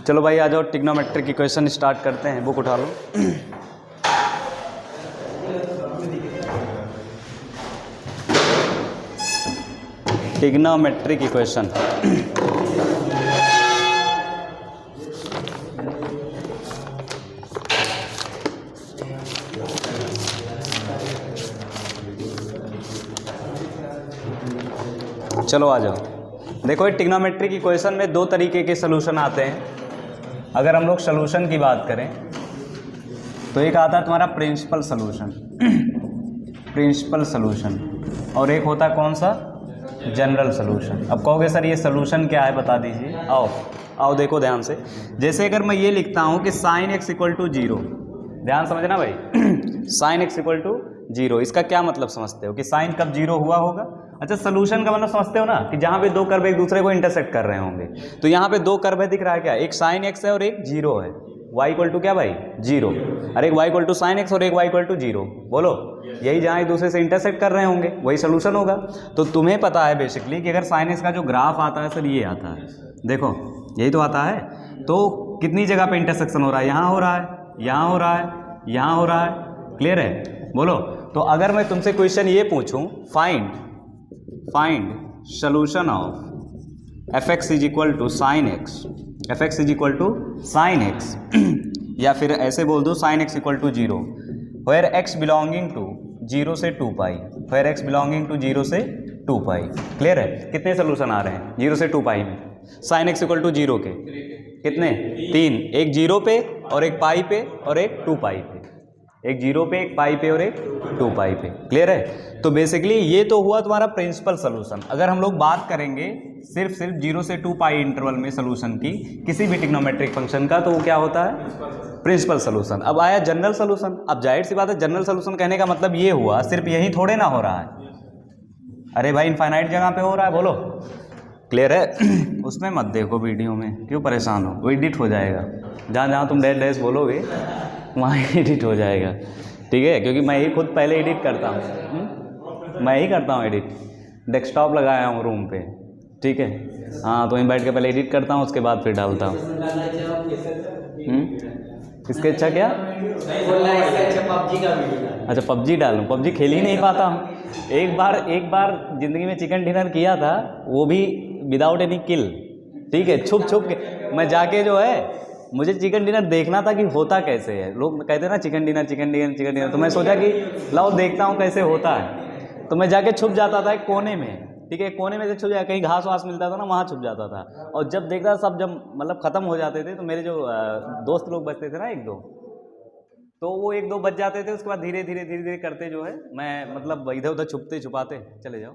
चलो भाई आ जाओ, ट्रिग्नोमेट्रिक की क्वेश्चन स्टार्ट करते हैं। बुक उठा लो। ट्रिग्नोमेट्रिक की क्वेश्चन। चलो आ जाओ। देखो ये ट्रिग्नोमेट्री की क्वेश्चन में दो तरीके के सलूशन आते हैं। अगर हम लोग सलूशन की बात करें तो एक आता है तुम्हारा प्रिंसिपल सलूशन, प्रिंसिपल सलूशन, और एक होता है कौन सा, जनरल सलूशन। अब कहोगे सर ये सलूशन क्या है बता दीजिए। आओ आओ देखो ध्यान से। जैसे अगर मैं ये लिखता हूँ कि sine x equal to zero, ध्यान समझना भाई sine x equal to zero, इसका क्या मतलब समझते हो कि साइन कब जीरो हुआ होगा। अच्छा सलूशन का मतलब समझते हो ना कि जहाँ पे दो कर्व एक दूसरे को इंटरसेक्ट कर रहे होंगे। तो यहाँ पे दो कर्व है, दिख रहा है क्या, एक साइन एक्स है और एक जीरो है। y इक्वल टू क्या भाई, जीरो। अरे एक y equal to sine x और एक y इक्वल टू जीरो, बोलो यही जहाँ एक दूसरे से इंटरसेक्ट कर रहे होंगे वही सोल्यूशन होगा। तो तुम्हें पता है बेसिकली कि अगर साइन एक्स का जो ग्राफ आता है सर ये आता है, देखो यही तो आता है। तो कितनी जगह पे इंटरसेक्शन हो रहा है, यहाँ हो रहा है, यहाँ हो रहा है, यहाँ हो रहा है, क्लियर है, बोलो। तो अगर मैं तुमसे क्वेश्चन ये पूछूं find solution of f x is equal to sine x, f x is equal to sine x या फिर ऐसे बोल दो sine x equal to zero, where x belonging to zero से to pi, where x belonging to zero से to pi, clear है। कितने solution आ रहे हैं जीरो से टू पाई में, sine x equal to zero के कितने, तीन, एक जीरो पे और एक पाई पे और एक टू पाई पे, एक जीरो पे एक पाई पे और एक टू पाई पे, क्लियर है। तो बेसिकली ये तो हुआ तुम्हारा प्रिंसिपल सोल्यूशन। अगर हम लोग बात करेंगे सिर्फ जीरो से टू पाई इंटरवल में सोल्यूशन की किसी भी ट्रिग्नोमेट्रिक फंक्शन का, तो वो क्या होता है, प्रिंसिपल सोल्यूशन। अब आया जनरल सोल्यूशन। अब जाहिर सी बात है जनरल सोल्यूशन कहने का मतलब ये हुआ सिर्फ यही थोड़े ना हो रहा है, अरे भाई इनफाइनाइट जगह पे हो रहा है, बोलो क्लियर है। उसमें मत देखो वीडियो में, क्यों परेशान हो, वो एडिट हो जाएगा। जहाँ जहाँ तुम डैश डैश बोलोगे वहाँ एडिट हो जाएगा, ठीक है, क्योंकि मैं ही खुद पहले एडिट करता हूँ, मैं ही करता हूँ एडिट, डेस्कटॉप लगाया हूँ रूम पे, ठीक है। हाँ तो वहीं बैठ के पहले एडिट करता हूँ, उसके बाद फिर डालता हूँ। इसके अच्छा क्या, अच्छा पबजी डालूँ, पबजी खेल ही नहीं पाता हूँ। एक बार ज़िंदगी में चिकन डिनर किया था, वो भी विदाउट एनी किल, ठीक है, छुप छुप के मैं जाके जो है, मुझे चिकन डिनर देखना था कि होता कैसे है। लोग कहते हैं ना chicken dinner chicken dinner chicken dinner, तो मैं सोचा कि लाओ देखता हूँ कैसे होता है। तो मैं जाके छुप जाता था एक कोने में, ठीक है, कोने में से छुप जाए, कहीं घास वास मिलता था ना वहाँ छुप जाता था। और जब देखता सब जब मतलब ख़त्म हो जाते थे तो मेरे जो दोस्त लोग बचते थे ना एक दो, तो वो एक दो बच जाते थे। उसके बाद धीरे धीरे करते जो है मैं मतलब इधर उधर छुपते छुपाते, चले जाओ,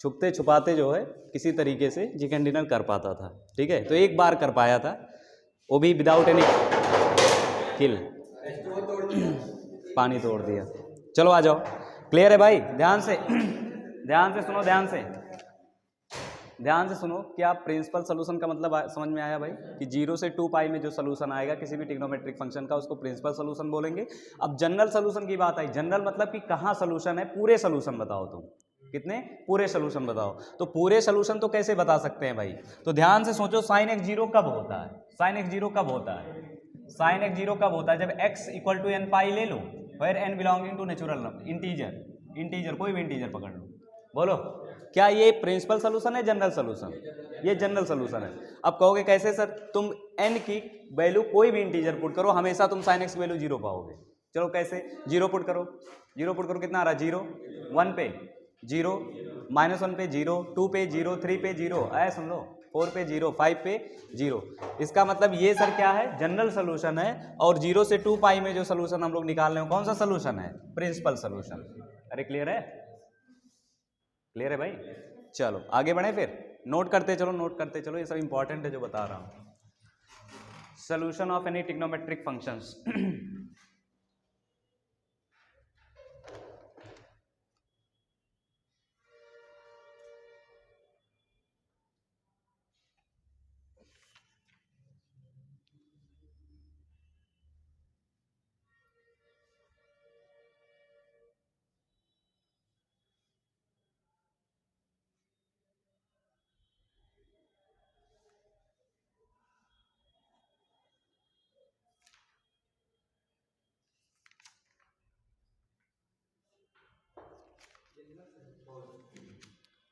छुपते छुपाते जो है किसी तरीके से चिकन डिनर कर पाता था, ठीक है। तो एक बार कर पाया था, वो भी विदाउट एनी किल, पानी तोड़ दिया। चलो आ जाओ, क्लियर है भाई, ध्यान से ध्यान से सुनो, ध्यान से सुनो। क्या प्रिंसिपल सोल्यूशन का मतलब समझ में आया भाई, कि जीरो से टू पाई में जो सोल्यूशन आएगा किसी भी ट्रिग्नोमेट्रिक फंक्शन का उसको प्रिंसिपल सोल्यूशन बोलेंगे। अब जनरल सोल्यूशन की बात आई, जनरल मतलब कि कहाँ सोल्यूशन है, पूरे सोल्यूशन बताओ तुम, कितने पूरे सोल्यूशन बताओ। तो पूरे सोल्यूशन तो कैसे बता सकते हैं भाई, तो ध्यान से सोचो, साइन एक्स जीरो कब होता है, साइन एक्स जीरो कब होता है, साइन एक्स जीरो कब होता है, जब x equal to n pi ले लो, where n belonging to natural integer, integer कोई भी इंटीजर पकड़ लो, बोलो क्या ये प्रिंसिपल सोल्यूशन है, जनरल सोल्यूशन, ये जनरल सोल्यूशन है। अब कहोगे कैसे सर, तुम n की वैल्यू कोई भी इंटीजर पुट करो, हमेशा तुम साइन एक्स की वैल्यू जीरो पाओगे। चलो कैसे, जीरो पुट करो, जीरो पुट करो, कितना आ रहा है, जीरो, वन पे जीरो, माइनस वन पे जीरो, टू पे जीरो, थ्री पे जीरो, ऐ सुन लो, फोर पे जीरो, फाइव पे जीरो। इसका मतलब ये सर क्या है, जनरल सोल्यूशन है। और जीरो से टू पाई में जो सोल्यूशन हम लोग निकाल रहे हैं कौन सा सोल्यूशन है, प्रिंसिपल सोल्यूशन। अरे क्लियर है, क्लियर है भाई। चलो आगे बढ़े, फिर नोट करते चलो, नोट करते चलो, ये सब इंपॉर्टेंट है जो बता रहा हूं। Solution of any trigonometric functions.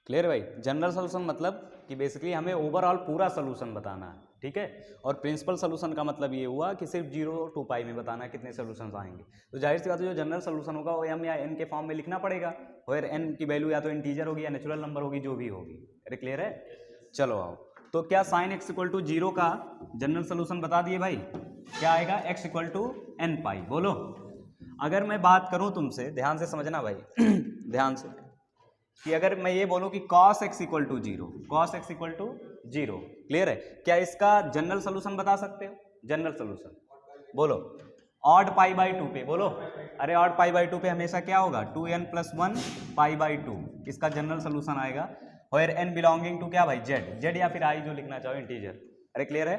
Clear भाई। जनरल सोल्यूशन मतलब कि बेसिकली हमें ओवरऑल पूरा सोल्यूशन बताना है, ठीक है। और प्रिंसिपल सोल्यूशन का मतलब ये हुआ कि सिर्फ 0 टू पाई में बताना है कितने सोल्यूशन आएंगे। तो जाहिर सी बात है जो जनरल सोल्यूशन होगा वो एम या एन के फॉर्म में लिखना पड़ेगा, और एन की वैल्यू या तो इंटीजर होगी या नेचुरल नंबर होगी, जो भी होगी। अरे क्लियर है। चलो आओ, तो क्या साइन x इक्वल टू 0 का जनरल सोल्यूशन बता दिए भाई। क्या आएगा, x इक्वल टू एन पाई। बोलो, अगर मैं बात करूं तुमसे, ध्यान से समझना भाई ध्यान से, कि अगर मैं ये बोलूं कि cos x equal to 0, cos x equal to 0, clear है। क्या इसका जनरल सोल्यूशन बता सकते हो। जनरल सोल्यूशन बोलो, ऑड पाई बाई 2 पे बोलो। अरे ऑड पाई बाई 2 पे हमेशा क्या होगा, 2n + 1 पाई बाई 2, इसका जनरल सोल्यूशन आएगा। और n बिलोंगिंग टू क्या भाई, z या फिर i, जो लिखना चाहो इंटीजर। अरे क्लियर है।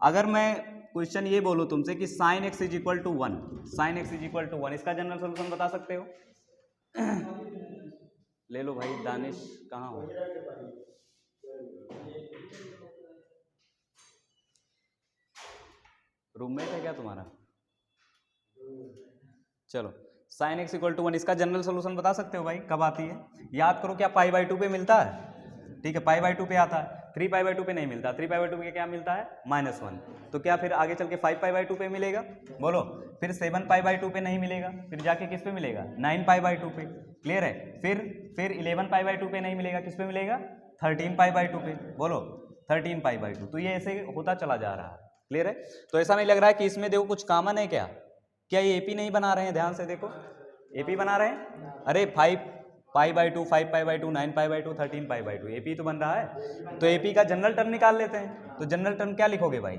अगर मैं क्वेश्चन ये बोलूं तुमसे कि sin x equal to 1, sin x equal to 1, इसका जनरल सोल्यूशन बता सकते हो। ले लो भाई, दानिश कहाँ हो। रूममेट है क्या तुम्हारा। चलो, sin x इक्वल टू 1, इसका जनरल सोल्यूशन बता सकते हो भाई, कब आती है। याद करो, क्या पाई बाई 2 पे मिलता है, ठीक है, पाई बाई 2 पे आता है। 3 पाई बाई 2 पे नहीं मिलता, 3 पाई बाई 2 पे क्या मिलता है, -1। तो क्या फिर आगे चल के 5 पाई बाई 2 पे मिलेगा, बोलो। फिर 7 पाई बाई 2 पे नहीं मिलेगा, फिर जाके किस पे मिलेगा, 9 पाई बाई 2 पे। क्लियर है। फिर 11 पाई बाई 2 पे नहीं मिलेगा, किस पे मिलेगा, 13 पाई बाई 2 पे। बोलो, 13 पाई बाई 2। तो ये ऐसे होता चला जा रहा है। क्लियर है। तो ऐसा नहीं लग रहा है कि इसमें देखो कुछ कॉमन है क्या ये एपी नहीं बना रहे हैं, ध्यान से देखो, एपी बना रहे हैं। अरे 5 पाई by 2, 5 pi by 2, 9 pi by 2, 13 pi by 2, AP तो बन रहा है। तो एपी का जनरल टर्म निकाल लेते हैं। तो जनरल टर्म क्या लिखोगे भाई,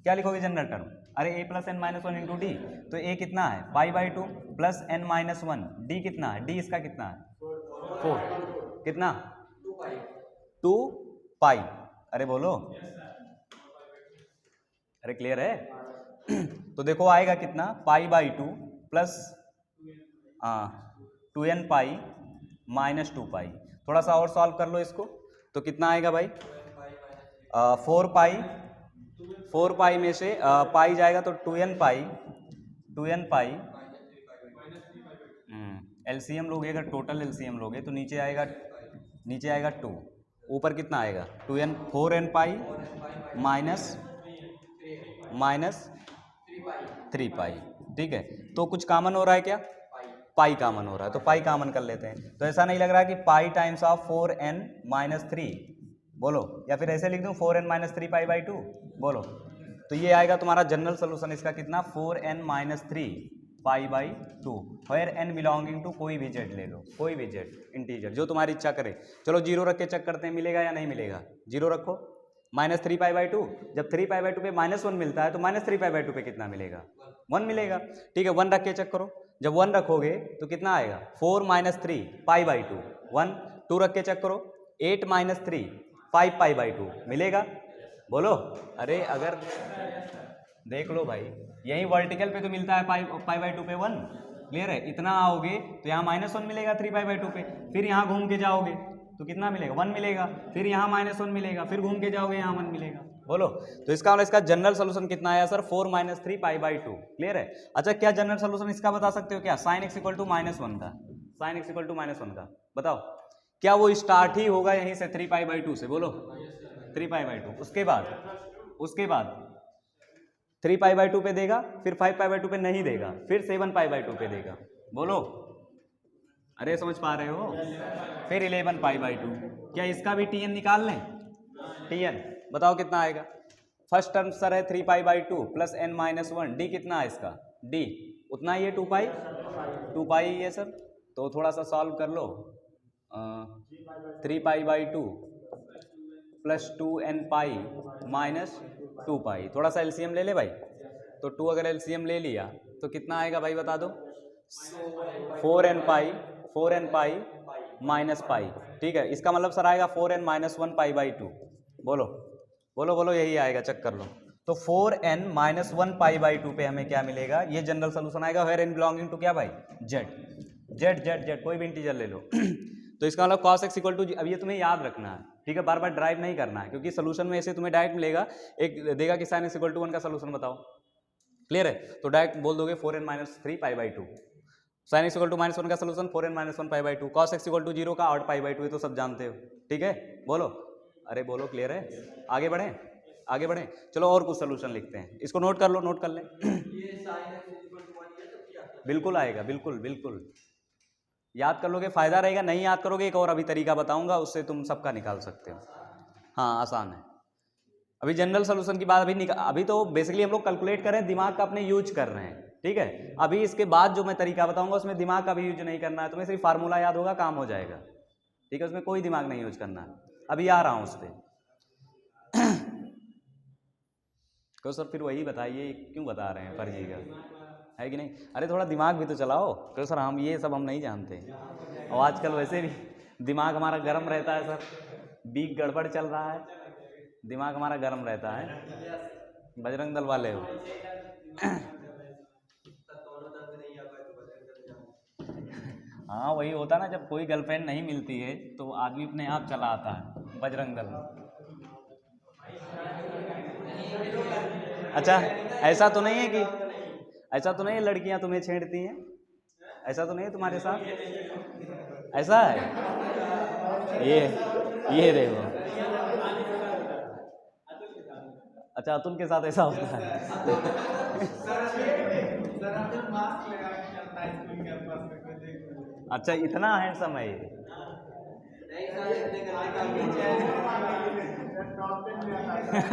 क्या लिखोगे जनरल टर्म। अरे a + n - 1 इंटू डी, तो a कितना है, पाई बाई 2 + n - 1, डी कितना है, डी इसका कितना है, 4, कितना, 2 पाई। अरे बोलो, अरे क्लियर है। तो देखो आएगा कितना, पाई बाई 2 प्लस 2n पाई - 2 पाई। थोड़ा सा और सॉल्व कर लो इसको, तो कितना आएगा भाई, 4 पाई में से पाई जाएगा तो 2n पाई, एलसीएम लोगे, अगर टोटल एलसीएम लोगे तो नीचे आएगा 2, ऊपर कितना आएगा 2n, 4n पाई माइनस 3 पाई। ठीक है, तो कुछ कॉमन हो रहा है क्या, पाई कॉमन हो रहा है, तो पाई कॉमन कर लेते हैं। तो ऐसा नहीं लग रहा कि पाई टाइम्स ऑफ 4n - 3, बोलो, या फिर ऐसे लिख दूं 4n - 3 पाई बाई 2, बोलो। तो ये आएगा तुम्हारा जनरल सोल्यूशन इसका कितना, 4n - 3 pi by 2, where n belonging to कोई भी जेड ले लो, कोई भी जेड इंटीजर जो तुम्हारी इच्छा करे। चलो 0 रख के चेक करते हैं, मिलेगा या नहीं मिलेगा। 0 रखो, -3 पाई बाई 2, जब 3 पाई बाई 2 पे -1 मिलता है तो -3 पाई बाई 2 पे कितना मिलेगा, 1 मिलेगा। ठीक है, 1 रख के चेक करो, जब 1 रखोगे तो कितना आएगा, 4 - 3 पाई बाई 2, 1। 2 रख के चेक करो, 8 - 3 5 पाई बाई 2 मिलेगा, बोलो। अरे अगर देख लो भाई, यही वर्टिकल पे तो मिलता है पाई बाई 2 पे 1, क्लियर है। इतना आओगे तो यहाँ -1 मिलेगा 3 पाई बाई 2 पे, फिर यहाँ घूम के जाओगे तो कितना मिलेगा, 1 मिलेगा, फिर यहाँ -1 मिलेगा, फिर घूम के जाओगे यहाँ 1 मिलेगा, बोलो। तो इसका मतलब इसका जनरल सोल्यूशन कितना आया सर, 4 - 3 पाई बाई 2, क्लियर है। अच्छा, क्या जनरल सोल्यूशन इसका बता सकते हो क्या, sin x इक्वल टू -1 का, sin x इक्वल टू -1 का बताओ, क्या वो स्टार्ट ही होगा यहीं से 3 पाई बाई 2 से, बोलो 3 पाई बाई 2, उसके बाद 3 पाई बाई 2 पे देगा, फिर 5 पाई बाई 2 पे नहीं देगा, फिर 7 पाई बाई 2 पे देगा, बोलो। अरे समझ पा रहे हो, फिर 11 पाई बाई 2। क्या इसका भी टीएन निकाल लें, टीएन बताओ कितना आएगा। फर्स्ट टर्म सर है 3 pi by 2 plus n - 1, D कितना है इसका, डी उतना ही है 2 पाई ही है सर। तो थोड़ा सा सॉल्व कर लो, 3 पाई बाई 2 प्लस 2n पाई - 2 पाई, थोड़ा सा एलसीएम ले ले भाई। तो 2 अगर एलसीएम ले लिया तो कितना आएगा भाई बता दो, 4n पाई माइनस पाई। ठीक है, इसका मतलब सर आएगा 4n - 1 पाई बाई 2, बोलो यही आएगा, चेक कर लो। तो 4n - 1 पाई बाई 2 पे हमें क्या मिलेगा, ये जनरल सोल्यूशन आएगा, वेयर n बिलोंगिंग टू क्या भाई, जेड कोई भी इंटीजर ले लो। तो इसका मतलब cos x इक्वल टू, अब ये तुम्हें याद रखना है, ठीक है, बार बार ड्राइव नहीं करना है, क्योंकि सोल्यूशन में ऐसे तुम्हें डायरेक्ट मिलेगा, एक देगा कि sin x इक्वल टू 1 का सोल्यूशन बताओ, क्लियर है। तो डायरेक्ट बोल दोगे 4n - 3 pi by 2, sine x equal to -1 का solution 4n - 1 pi by 2, cos x equal to 0 का और पाई बाई 2, ये तो सब जानते हो, ठीक है। बोलो, अरे बोलो, क्लियर है। आगे बढ़ें, आगे बढ़ें, चलो और कुछ सोल्यूशन लिखते हैं, इसको नोट कर लो, नोट कर लें। बिल्कुल आएगा, बिल्कुल बिल्कुल याद कर लोगे फायदा रहेगा, नहीं याद करोगे एक और अभी तरीका बताऊंगा, उससे तुम सबका निकाल सकते हो। हाँ आसान है। अभी जनरल सोल्यूशन की बात अभी तो बेसिकली हम लोग कैलकुलेट कर रहे हैं, दिमाग का अपने यूज कर रहे हैं, ठीक है। अभी इसके बाद जो मैं तरीका बताऊंगा उसमें दिमाग का भी यूज नहीं करना है, तुम्हें सिर्फ फार्मूला याद होगा, काम हो जाएगा, ठीक है, उसमें कोई दिमाग नहीं यूज करना है। अभी आ रहा हूँ उस पर। तो सर फिर वही बताइए, क्यों बता रहे हैं फर्जी का, है कि नहीं। अरे थोड़ा दिमाग भी तो चलाओ। तो सर हम ये सब हम नहीं जानते, और आजकल वैसे भी दिमाग हमारा गर्म रहता है सर, बीक गड़बड़ चल रहा है, दिमाग हमारा गर्म रहता है। बजरंग दल वाले हो। हाँ वही होता ना, जब कोई गर्लफ्रेंड नहीं मिलती है तो आदमी अपने आप चला आता है बजरंग दल में। अच्छा, ऐसा तो नहीं है कि, ऐसा तो नहीं है लड़कियां तुम्हें छेड़ती हैं, ऐसा तो नहीं है तुम्हारे साथ, ऐसा है। ये देखो, अच्छा अतुल के साथ ऐसा होता है। अच्छा इतना हैंडसम है ये।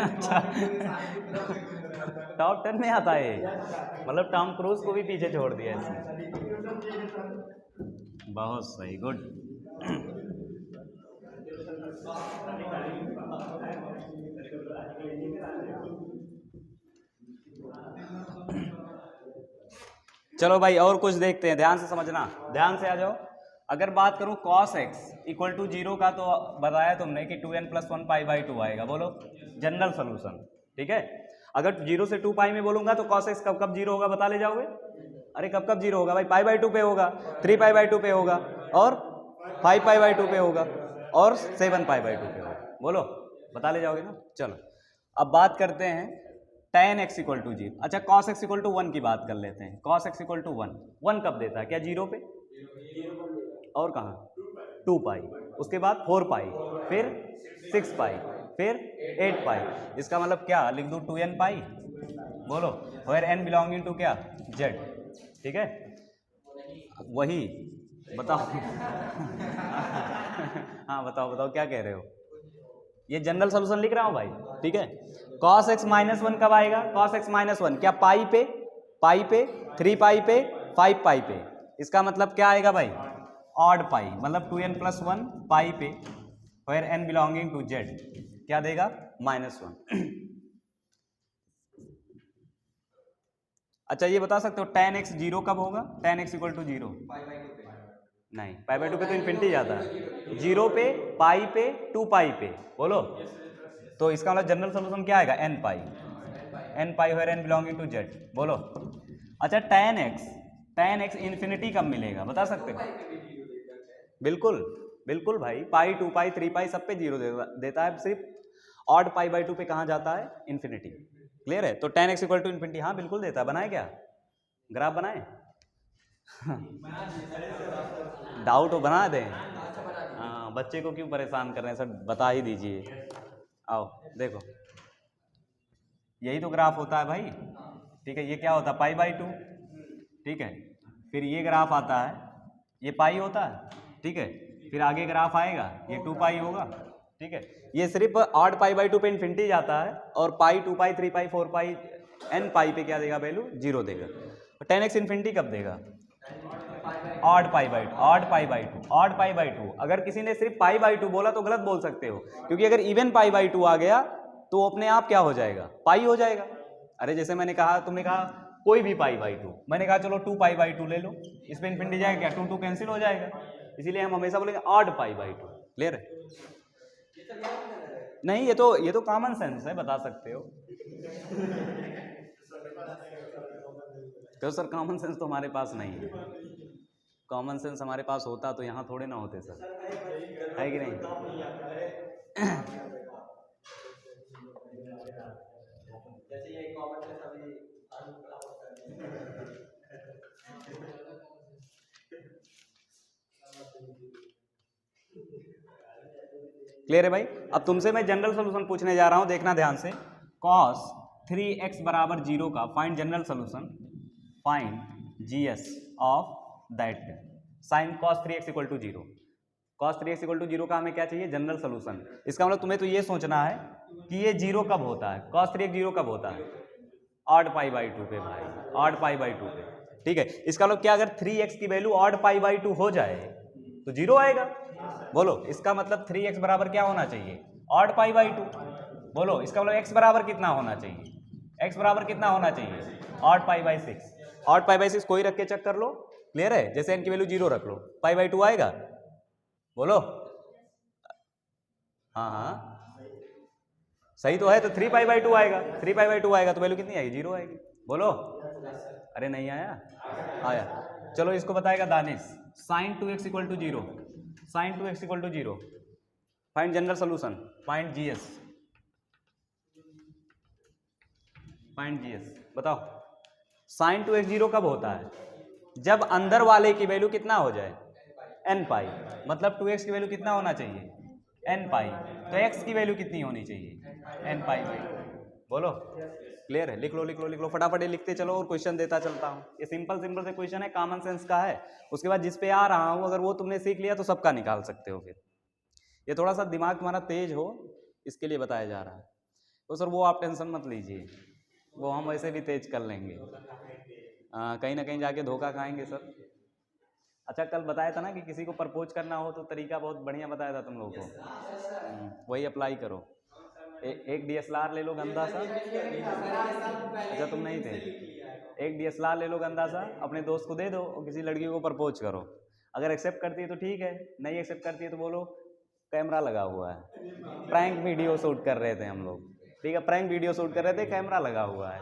अच्छा टॉप 10 में आता है, मतलब टॉम क्रूज को भी पीछे छोड़ दिया इसने। बहुत सही, गुड। चलो भाई और कुछ देखते हैं, ध्यान से समझना, ध्यान से आ जाओ। अगर बात करूं cos x इक्वल टू 0 का, तो बताया तुमने कि 2n + 1 पाई बाई 2 आएगा, बोलो जनरल सोल्यूशन, ठीक है। अगर 0 से 2 पाई में बोलूंगा तो cos x कब कब 0 होगा बता ले जाओगे। अरे कब कब 0 होगा भाई, पाई बाई 2 पे होगा, 3 पाई बाई 2 पे होगा, और 5 पाई बाई 2 पे होगा, और 7 पाई बाई 2 पे होगा, बोलो बता ले जाओगे ना। चलो अब बात करते हैं tan x इक्वल टू 0। अच्छा cos x इक्वल टू 1 की बात कर लेते हैं, cos x इक्वल टू 1, 1 कब देता है, क्या 0 पे, और कहाँ 2 पाई, उसके बाद 4 पाई, फिर 6 पाई, फिर 8 पाई। इसका मतलब क्या लिख दूँ, 2n पाई, बोलो वेयर n बिलोंगिंग टू क्या z, ठीक है। वही बताओ। हाँ बताओ बताओ क्या कह रहे हो, ये जनरल सोल्यूशन लिख रहा हूँ भाई, ठीक है। cos x - 1 कब आएगा, cos x - 1 क्या पाई पे, 3 पाई पे, 5 पाई पे। इसका मतलब क्या आएगा भाई, ऑड पाई, मतलब 2n + 1 पाई पे, where n belonging to z क्या देगा -1। अच्छा ये बता सकते हो tan x 0 कब होगा, tan x इक्वल टू 0, नहीं पाई बाई 2 पे तो इन्फिनिटी जाता है, 0 पे, पाई पे, 2 पाई पे, बोलो। तो इसका मतलब जनरल सोल्यूशन क्या आएगा, n pi where n belonging to z, बोलो। अच्छा tan x इन्फिनिटी कब मिलेगा बता सकते हो। बिल्कुल बिल्कुल भाई, पाई 2 पाई 3 पाई सब पे 0 देता है, सिर्फ ऑड पाई बाई 2 पे कहाँ जाता है, इन्फिनिटी। क्लियर है, तो tan x equal to infinity, हाँ बिल्कुल देता है। बनाए क्या, ग्राफ बनाए। डाउट हो बना दें, हाँ बच्चे को क्यों परेशान कर रहे हैं सर, बता ही दीजिए। आओ देखो, यही तो ग्राफ होता है भाई, ठीक है। ये क्या होता है, पाई बाई 2, ठीक है। फिर ये ग्राफ आता है, ये पाई होता है, ठीक है। फिर आगे ग्राफ आएगा, ये 2 पाई होगा, ठीक है। ये सिर्फ ऑड पाई बाई 2 पे इन्फिनिटी जाता है, और पाई 2 पाई 3 पाई 4 पाई n पाई पे क्या देगा वैल्यू, 0 देगा। tan x इन्फिनिटी कब देगा, odd pi by 2, odd pi by 2। अगर किसी ने सिर्फ पाई बाई 2 बोला तो गलत बोल सकते हो, क्योंकि अगर इवन पाई बाई 2 आ गया तो अपने आप क्या हो जाएगा, पाई हो जाएगा। अरे जैसे मैंने कहा, तुमने कहा कोई भी पाई बाई 2, मैंने कहा चलो 2 पाई बाई 2 ले लो, इस पे इन्फिनिटी जाएगा क्या, 2 कैंसिल हो जाएगा, इसीलिए हम हमेशा बोलेंगे ऑड पाई बाई 2। क्लियर है, नहीं ये तो कॉमन सेंस है, बता सकते हो। तो सर कॉमन सेंस तो हमारे पास नहीं है, कॉमन सेंस हमारे पास होता तो यहाँ थोड़े ना होते सर, है कि नहीं। जैसे ये कॉमन सेंस अभी क्लियर है भाई। अब तुमसे मैं जनरल सोल्यूशन पूछने जा रहा हूं, देखना ध्यान से। cos 3x बराबर 0 का find general solution, find GS of that sine cos 3x equal to 0। cos 3x equal to 0 का हमें क्या चाहिए? General solution. इसका मतलब तुम्हें तो ये सोचना है कि ये 0 कब होता है, cos 3x 0 कब होता है? ऑड पाई बाई 2 पे भाई, ऑड पाई बाई 2 पे, ठीक है। इसका मतलब क्या, अगर 3x की वैल्यू ऑड पाई बाई 2 हो जाए तो 0 आएगा। बोलो, इसका मतलब 3x बराबर क्या होना चाहिए? Odd pi by 2। बोलो, इसका मतलब x बराबर कितना होना चाहिए? x बराबर कितना होना चाहिए? Odd pi by 6। Odd pi by 6 कोई रख के चेक कर लो, क्लियर है। जैसे n की वैल्यू 0 रख लो, पाई बाई 2 आएगा। बोलो, हाँ हाँ सही तो है, तो 3 पाई बाई 2 आएगा। 3 पाई बाई 2 आएगा तो वैल्यू कितनी आएगी? 0 आएगी। बोलो, अरे नहीं आया? आया। चलो इसको बताएगा Danish, sine 2x equal to 0, sine 2x equal to 0, find general solution, find GS, find GS। बताओ, साइन 2x 0 कब होता है? जब अंदर वाले की वैल्यू कितना हो जाए? n पाई। मतलब 2x की वैल्यू कितना होना चाहिए? n पाई। तो x की वैल्यू कितनी होनी चाहिए? n pi by. बोलो, क्लियर है? लिख लो लिख लो लिख लो, फटाफट लिखते चलो और क्वेश्चन देता चलता हूँ। ये सिंपल सिंपल से क्वेश्चन है, कॉमन सेंस का है। उसके बाद जिस पे आ रहा हूँ, अगर वो तुमने सीख लिया तो सबका निकाल सकते हो। फिर ये थोड़ा सा दिमाग तुम्हारा तेज हो, इसके लिए बताया जा रहा है। तो सर वो आप टेंशन मत लीजिए, वो हम वैसे भी तेज कर लेंगे। कहीं ना कहीं जाके धोखा खाएंगे सर। अच्छा, कल बताया था ना कि किसी को प्रपोज करना हो तो तरीका बहुत बढ़िया बताया था तुम लोगों को, वही अप्लाई करो। एक DSLR ले लो गंदा सा। अच्छा तुम नहीं थे? एक DSLR ले लो गंदा सा, अपने दोस्त को दे दो और किसी लड़की को प्रपोज करो। अगर एक्सेप्ट करती है तो ठीक है, नहीं एक्सेप्ट करती है तो बोलो कैमरा लगा हुआ है, प्रैंक वीडियो शूट कर रहे थे हम लोग, ठीक है। प्रैंक वीडियो शूट कर रहे थे, कैमरा लगा हुआ है।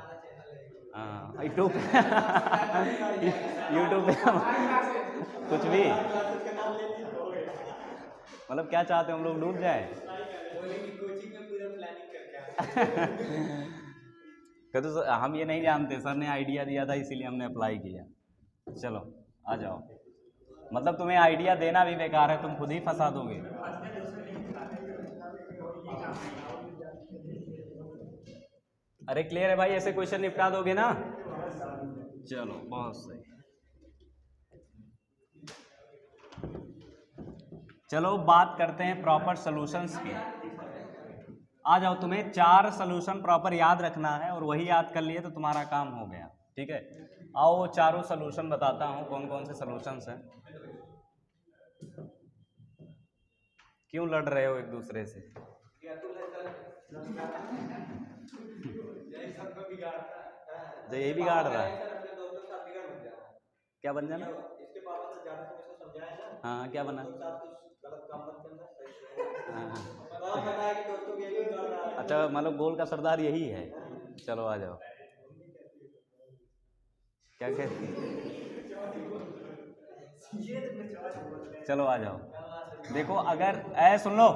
हाँ, यूट्यूब यूट्यूब पे कुछ भी, मतलब क्या चाहते हो हम लोग डूब जाए? तो हम ये नहीं जानते, सर ने आइडिया दिया था इसीलिए हमने अप्लाई किया। चलो आ जाओ। मतलब तुम्हें आइडिया देना भी बेकार है, तुम खुद ही फंसा दोगे। अरे क्लियर है भाई, ऐसे क्वेश्चन निपटा दोगे ना? चलो बहुत सही। चलो बात करते हैं प्रॉपर सॉल्यूशंस की। आ जाओ, तुम्हें 4 सॉल्यूशन प्रॉपर याद रखना है और वही याद कर लिए तो तुम्हारा काम हो गया, ठीक है। आओ वो चारों सॉल्यूशन बताता हूँ कौन कौन से सॉल्यूशंस हैं। क्यों लड़ रहे हो एक दूसरे से? जो यही बिगाड़ रहा है, क्या बन जाना? हाँ क्या बना? अच्छा, मतलब गोल का सरदार यही है। चलो आ जाओ, क्या कहते? चलो आ जाओ, देखो अगर सुन लो,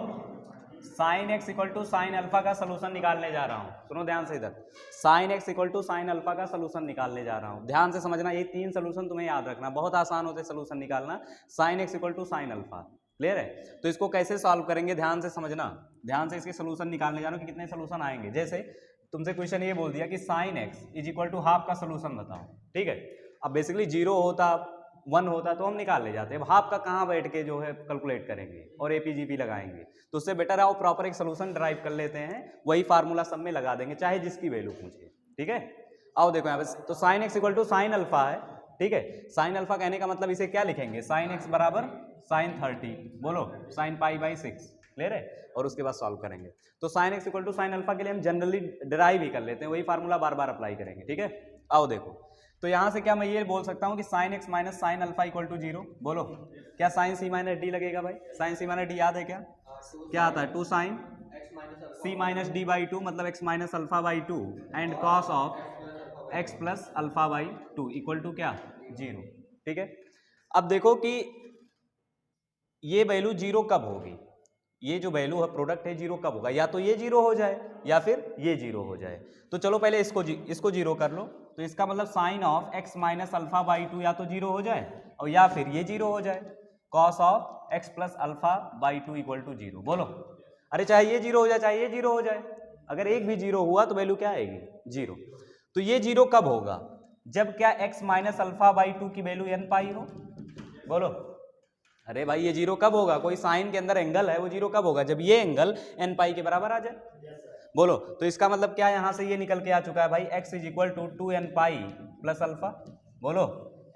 sine x equal to sine alpha का सोल्यूशन निकालने जा रहा हूँ। सुनो ध्यान से, इधर sine x equal to sine alpha का सोल्यूशन निकालने जा रहा हूँ। ध्यान से समझना, ये 3 सोल्यूशन तुम्हें याद रखना, बहुत आसान होते सोल्यूशन निकालना। Sine x equal to sine alpha, clear है? तो इसको कैसे सॉल्व करेंगे ध्यान से समझना, ध्यान से इसके सोल्यूशन निकालने जा रहा हूँ कि कितने सोल्यूशन आएंगे। जैसे तुमसे क्वेश्चन ये बोल दिया कि sine x is equal to half का सोल्यूशन बताओ, ठीक है। अब बेसिकली 0 होता 1 होता तो हम निकाल ले जाते, अब हाफ का कहाँ बैठ के जो है कैलकुलेट करेंगे और APGP लगाएंगे। तो उससे बेटर आओ प्रॉपर एक सोल्यूशन ड्राइव कर लेते हैं, वही फार्मूला सब में लगा देंगे चाहे जिसकी वैल्यू पूछे, ठीक है। आओ देखो यहाँ पे, तो sine x equal to sine alpha है, ठीक है। साइन अल्फा कहने का मतलब इसे क्या लिखेंगे? साइन एक्स बराबर साइन 30, बोलो साइन पाई बाई 6, क्लियर है। और उसके बाद सॉल्व करेंगे। तो sine x equal to sine alpha के लिए हम जनरली डिराइव ही कर लेते हैं, वही फार्मूला बार बार अप्लाई करेंगे, ठीक है। आओ देखो, तो यहाँ से क्या मैं ये बोल सकता हूँ कि sine x minus sine alpha equal to 0। बोलो, क्या साइन सी माइनस डी लगेगा भाई? साइन सी माइनस डी याद है क्या? क्या आता है? 2 sine C minus D by 2, मतलब x minus alpha by 2 and cos of x plus alpha by 2 equal to क्या? 0, ठीक है। अब देखो कि ये वैल्यू 0 कब होगी, ये जो वैल्यू है प्रोडक्ट है 0 कब होगा? या तो ये 0 हो जाए या फिर ये 0 हो जाए। तो चलो पहले इसको 0 कर लो, तो इसका मतलब sine of x minus alpha by 2 या तो 0 हो जाए और या फिर ये 0 हो जाए, cos of x plus alpha by 2 equal to 0। बोलो, अरे चाहे ये जीरो हो जाए चाहे ये जीरो हो जाए, अगर एक भी जीरो हुआ तो वैल्यू क्या आएगी, जीरो। तो ये जीरो कब होगा, जब क्या x माइनस अल्फा बाई 2 की वैल्यू n पाई हो, बोलो। अरे भाई ये जीरो कब होगा, कोई साइन के अंदर एंगल है, वो जीरो कब होगा, जब ये एंगल n पाई के बराबर आ जाए, बोलो। तो इसका मतलब क्या, यहां से ये निकल के आ चुका है भाई x is equal to 2n pi plus alpha, बोलो।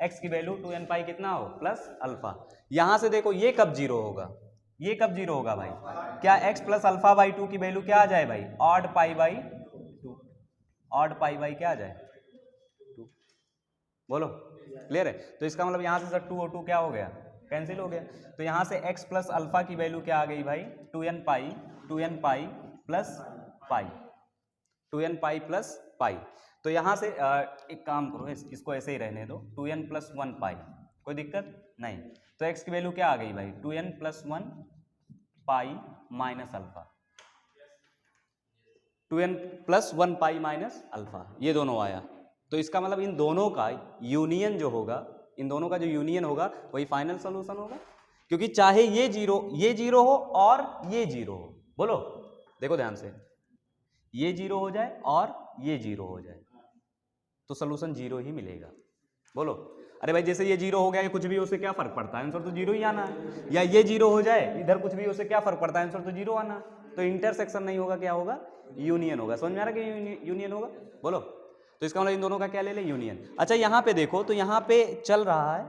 x की वैल्यू 2n पाई कितना हो, प्लस अल्फा। यहां से देखो ये कब जीरो होगा, ये कब जीरो होगा भाई, क्या x प्लस अल्फा बाई 2 की वैल्यू क्या आ जाए भाई, odd pi by 2, odd pi by क्या आ जाए 2, बोलो क्लियर है। तो इसका मतलब यहां से सर 2 और 2 क्या हो गया, कैंसिल हो गया। तो यहां से x प्लस अल्फा की वैल्यू क्या आ गई भाई, 2n pi plus pi, 2n pi plus pi. तो यहां से एक काम करो, इसको ऐसे ही रहने दो, 2n प्लस 1 पाई, कोई दिक्कत नहीं। तो x की वैल्यू क्या आ गई भाई, 2n प्लस 1 पाई माइनस अल्फा, 2n प्लस 1 पाई माइनस अल्फा, ये दोनों आया। तो इसका मतलब इन दोनों का यूनियन जो होगा, इन दोनों का जो यूनियन होगा वही फाइनल सोल्यूशन होगा, क्योंकि चाहे ये जीरो हो और ये जीरो हो, बोलो देखो ध्यान से, ये जीरो हो जाए और ये जीरो हो जाए तो सोल्यूशन जीरो ही मिलेगा, बोलो। अरे भाई जैसे ये जीरो हो गया, कुछ भी उससे क्या फर्क पड़ता है, आंसर तो जीरो ही आना है। या ये जीरो हो जाए, इधर कुछ भी उससे क्या फर्क पड़ता है, आंसर तो जीरो आना है। तो इंटरसेक्शन नहीं होगा, क्या होगा, यूनियन होगा। समझ में आ रहा है कि यूनियन होगा, बोलो। तो इसका मतलब इन दोनों का क्या ले ले, यूनियन। अच्छा यहाँ पे देखो, तो यहाँ पे चल रहा है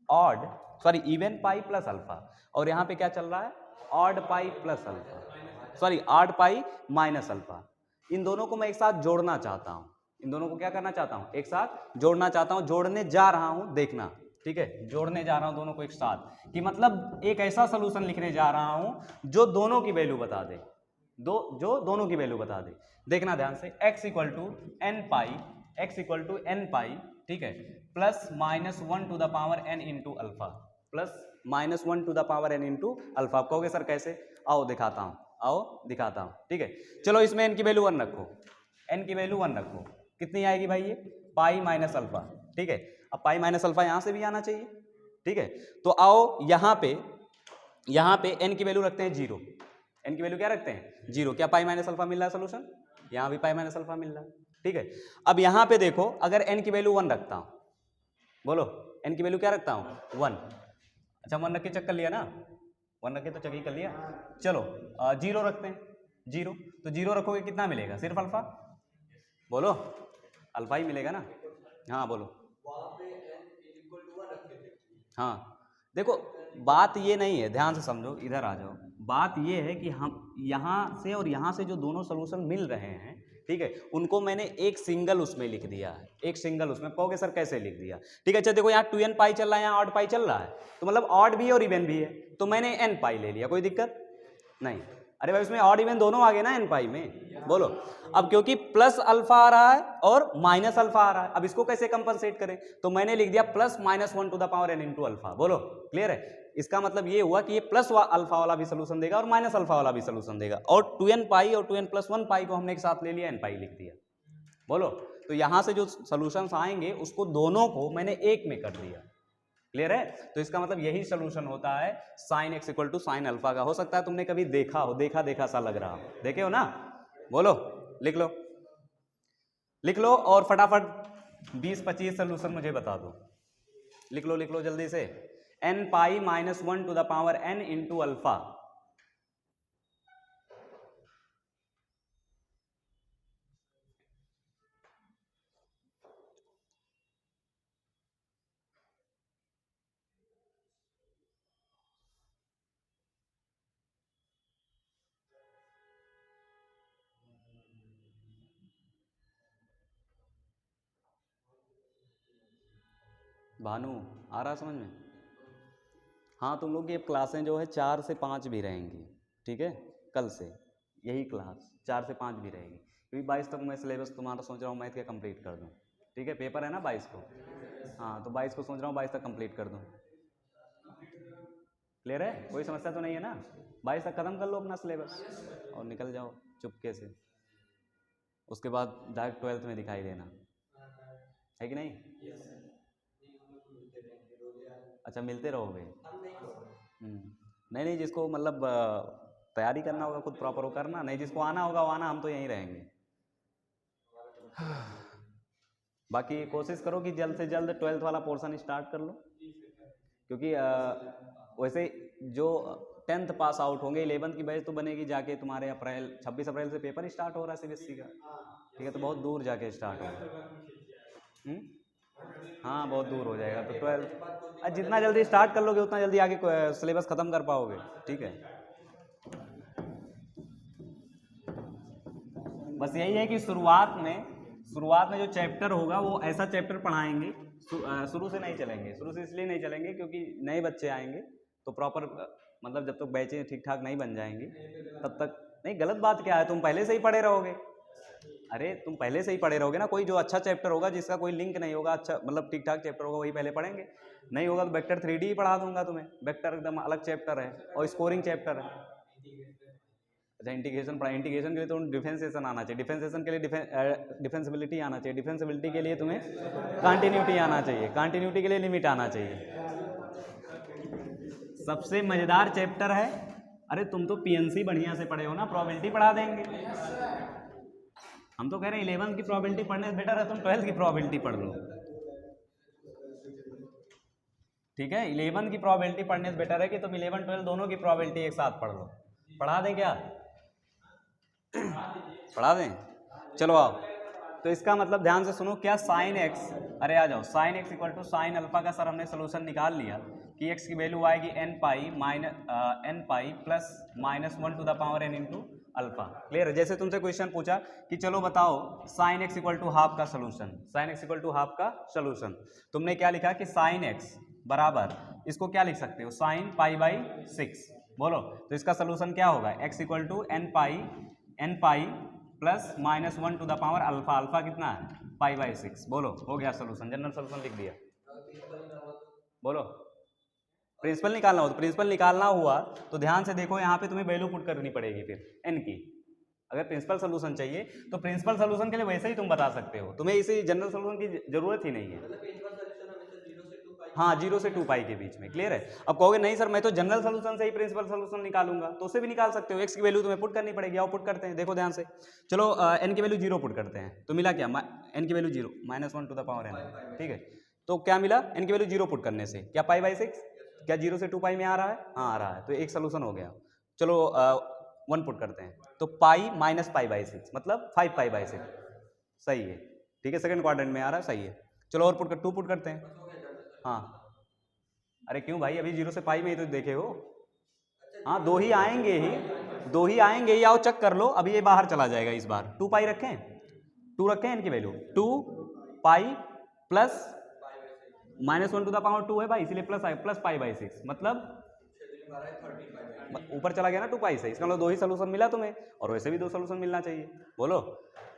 odd, sorry even pi plus alpha, और यहाँ पे क्या चल रहा है, odd pi plus alpha, sorry odd pi minus alpha. इन दोनों को मैं एक साथ जोड़ना चाहता हूं, इन दोनों को क्या करना चाहता हूं, एक साथ जोड़ना चाहता हूं, जोड़ने जा रहा हूं, देखना ठीक है, जोड़ने जा रहा हूं दोनों को एक साथ, कि मतलब एक ऐसा सोल्यूशन लिखने जा रहा हूं जो दोनों की वैल्यू बता दे, जो दोनों की वैल्यू बता दे। देखना ध्यान से, x equal to n pi, x equal to n pi, ठीक है, plus minus 1 to the power n into alpha, plus minus 1 to the power n into alpha. आप कहोगे सर कैसे, आओ दिखाता हूं, आओ दिखाता हूं, ठीक है। चलो इसमें n की वैल्यू 1 रखो, n की वैल्यू 1 रखो, कितनी आएगी भाई, ये पाई माइनस अल्फा, ठीक है। अब पाई माइनस अल्फा यहां से भी आना चाहिए, ठीक है। तो आओ यहाँ पे n की वैल्यू रखते हैं जीरो, n की वैल्यू क्या रखते हैं, जीरो। क्या पाई माइनस अल्फा मिल रहा है सोल्यूशन, यहाँ भी पाई माइनस अल्फा मिल रहा है, ठीक है। अब यहाँ पे देखो, अगर n की वैल्यू 1 रखता हूँ, बोलो n की वैल्यू क्या रखता हूँ, 1। अच्छा 1 रख के चेक कर लिया ना, 1 रख के तो चेक ही कर लिया। चलो जीरो रखते हैं, जीरो, तो जीरो रखोगे कितना मिलेगा, सिर्फ अल्फा, बोलो अल्फा ही मिलेगा ना, हाँ बोलो। हाँ देखो, बात ये नहीं है, ध्यान से समझो, इधर आ जाओ। बात ये है कि हम यहाँ से और यहाँ से जो दोनों सोल्यूशन मिल रहे हैं, ठीक है, उनको मैंने एक सिंगल उसमें लिख दिया है, एक सिंगल उसमें। कहोगे सर कैसे लिख दिया, ठीक है। अच्छा देखो, यहाँ 2n पाई चल रहा है, यहाँ ऑड पाई चल रहा है, तो मतलब ऑड भी है और इवन भी है, तो मैंने n पाई ले लिया, कोई दिक्कत नहीं। अरे भाई उसमें ऑड इवन दोनों आ गए ना n पाई में, बोलो। अब क्योंकि प्लस अल्फा आ रहा है और माइनस अल्फा आ रहा है, अब इसको कैसे कंपनसेट करें, तो मैंने लिख दिया plus minus 1 to the power n into alpha, बोलो क्लियर है। इसका मतलब ये हुआ कि ये प्लस अल्फा वाला भी सोल्यूशन देगा और माइनस अल्फा वाला भी सोल्यूशन देगा, और 2n पाई और 2n प्लस 1 पाई को हमने एक साथ ले लिया, n पाई लिख दिया, बोलो। तो यहां से जो सोल्यूशंस आएंगे उसको दोनों को मैंने एक में कर दिया, क्लियर है। तो इसका मतलब यही सोल्यूशन होता है sine x equal to sine alpha का। हो सकता है तुमने कभी देखा हो, देखा सा लग रहा हो, देखे हो ना, बोलो लिख लो, लिख लो, और फटाफट 20-25 सोल्यूशन मुझे बता दो, लिख लो जल्दी से। n pi minus 1 to the power n into alpha, Bhanu आ रहा समझ में। हाँ तुम लोग की क्लासें जो है 4 से 5 भी रहेंगी, ठीक है, कल से यही क्लास 4 से 5 भी रहेगी, क्योंकि 22 तक मैं सिलेबस तुम्हारा सोच रहा हूँ मैथ का कंप्लीट कर दूँ, ठीक है। पेपर है ना 22 को, हाँ तो 22 को सोच रहा हूँ 22 तक कंप्लीट कर दूँ, क्लियर है, कोई समस्या तो नहीं है ना। 22 तक खत्म कर लो अपना सिलेबस और निकल जाओ चुपके से, उसके बाद डायरेक्ट 12th में दिखाई देना, है कि नहीं। अच्छा मिलते रहोगे, नहीं नहीं, जिसको मतलब तैयारी करना होगा, खुद प्रॉपर हो करना, नहीं जिसको आना होगा वो आना, हम तो यहीं रहेंगे। बाकी कोशिश करो कि जल्द से जल्द 12th वाला पोर्शन स्टार्ट कर लो, क्योंकि वैसे जो 10th पास आउट होंगे 11th की बैच तो बनेगी जाके तुम्हारे 26 अप्रैल से पेपर स्टार्ट हो रहा है सीबीएसई का, ठीक है, तो बहुत दूर जाके स्टार्ट होगा। हाँ बहुत दूर हो जाएगा, तो 12th जितना जल्दी स्टार्ट कर लोगे उतना जल्दी आगे सिलेबस ख़त्म कर पाओगे, ठीक है। बस यही है कि शुरुआत में जो चैप्टर होगा वो ऐसा चैप्टर पढ़ाएंगे, शुरू से नहीं चलेंगे, शुरू से इसलिए नहीं चलेंगे क्योंकि नए बच्चे आएंगे तो प्रॉपर मतलब जब तक बैचें ठीक ठाक नहीं बन जाएंगी तब तक नहीं। गलत बात क्या है, तुम पहले से ही पढ़े रहोगे, अरे तुम पहले से ही पढ़े रहोगे ना, कोई जो अच्छा चैप्टर होगा जिसका कोई लिंक नहीं होगा, अच्छा मतलब ठीक ठाक चैप्टर होगा वही पहले पढ़ेंगे, नहीं होगा तो वेक्टर 3D ही पढ़ा दूंगा तुम्हें, वेक्टर एकदम अलग चैप्टर है और स्कोरिंग चैप्टर है। अच्छा इंटीग्रेशन पढ़ा, इंटीग्रेशन के लिए तो डिफरेंशिएशन आना चाहिए, डिफरेंशिएशन के लिए डिफरेंशिबिलिटी आना चाहिए, डिफरेंशिबिलिटी के लिए तुम्हें कंटिन्यूटी आना चाहिए, कंटिन्यूटी के लिए लिमिट आना चाहिए। सबसे मजेदार चैप्टर है, अरे तुम तो पीएनसी बढ़िया से पढ़े हो ना, प्रोबेबिलिटी पढ़ा देंगे। हम तो कह रहे हैं 11th की प्रोबेबिलिटी पढ़ने से बेटर है तुम 12th की प्रोबेबिलिटी पढ़ लो, ठीक है। 11th की प्रोबेबिलिटी पढ़ने से बेटर है कि तुम 11 12 दोनों की प्रोबेबिलिटी एक साथ पढ़ लो। पढ़ा दें क्या? पढ़ा दें, चलो आओ। तो इसका मतलब ध्यान से सुनो, क्या साइन एक्स, अरे आ जाओ, sine x equal to sine alpha का सर हमने सोल्यूशन निकाल लिया कि एक्स की वैल्यू आएगी n pi plus -1 to the power n into alpha. Clear है? जैसे तुमसे क्वेश्चन पूछा कि चलो बताओ sine x equal to half का solution, sine x equal to half का सोल्यूशन, तुमने क्या लिखा कि साइन एक्स बराबर, इसको क्या लिख सकते हो, साइन पाई बाई 6, बोलो तो इसका सोल्यूशन क्या होगा, x equal to n pi plus -1 to the power alpha, alpha कितना है पाई बाई 6, बोलो हो गया सोल्यूशन, जनरल सोल्यूशन लिख दिया। बोलो प्रिंसिपल निकालना हो तो प्रिंसिपल निकालना हुआ तो ध्यान से देखो, यहाँ पे तुम्हें वैल्यू पुट करनी पड़ेगी फिर एन की। अगर प्रिंसिपल सोल्यूशन चाहिए तो प्रिंसिपल सोल्यूशन के लिए वैसे ही तुम बता सकते हो, तुम्हें इसी जनरल सोल्यूशन की जरूरत ही नहीं है। हाँ 0 से 2 पाई के बीच में, क्लियर है। अब कहोगे नहीं सर मैं तो जनरल सोल्यूशन से ही प्रिंसिपल सोल्यूशन निकालूंगा, तो उसे भी निकाल सकते हो, एक्स की वैल्यू तुम्हें पुट करनी पड़ेगी, आओ पुट करते हैं, देखो ध्यान से। चलो एन की वैल्यू 0 पुट करते हैं, तो मिला क्या, एन की value 0 -1 to the power n, ठीक है। तो क्या मिला, एन की वैल्यू 0 पुट करने से क्या पाई बाई 6, क्या 0 से 2 पाई में आ रहा है, हाँ आ रहा है, तो एक सोल्यूशन हो गया। चलो 1 पुट करते हैं, तो पाई माइनस पाई बाई 6 मतलब 5 पाई बाई 6, सही है, ठीक है, सेकंड क्वाड्रेंट में आ रहा है, सही है। चलो और पुट कर 2 पुट करते हैं, हाँ अरे क्यों भाई, अभी 0 से पाई में ही तो देखे हो, हाँ 2 ही आएंगे ही, 2 ही आएंगे ही, आओ चेक कर लो, अभी ये बाहर चला जाएगा इस बार, 2 पाई रखें, 2 रखें इनकी value 2 pi plus -1 to the power 2 है भाई, इसलिए प्लस पाई बाई 6 मतलब ऊपर चला गया ना 2 पाई से, इसका मतलब 2 ही सोल्यूशन मिला तुम्हें, और वैसे भी 2 सोल्यूशन मिलना चाहिए। बोलो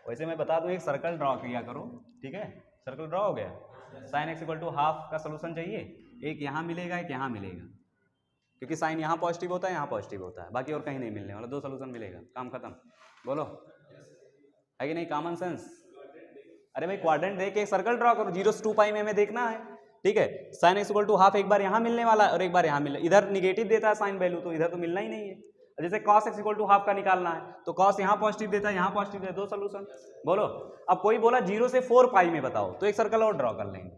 वैसे मैं बता दूं, एक सर्कल ड्रॉ किया करो, ठीक है, सर्कल ड्रॉ हो गया, sine x equal to half का सोल्यूशन चाहिए, एक यहाँ मिलेगा एक यहाँ मिलेगा, क्योंकि साइन यहाँ पॉजिटिव होता है यहाँ पॉजिटिव होता है, बाकी और कहीं नहीं मिलने वाला, 2 सोल्यूशन मिलेगा, काम खत्म। बोलो है कि नहीं, कॉमन सेंस। अरे भाई क्वाड्रेंट देख के एक सर्कल ड्रॉ करो, 0 से 2 पाई में हमें देखना है, ठीक है। Sine x equal to half एक बार यहाँ मिलने वाला है और एक बार यहाँ मिलने, इधर निगेटिव देता है साइन वैल्यू, तो इधर तो मिलना ही नहीं है। जैसे cos x equal to half का निकालना है, तो cos यहाँ पॉजिटिव देता है यहाँ पॉजिटिव देता है, 2 सोल्यूशन। बोलो अब कोई बोला 0 से 4 पाई में बताओ, तो एक सर्कल और ड्रॉ कर लेंगे।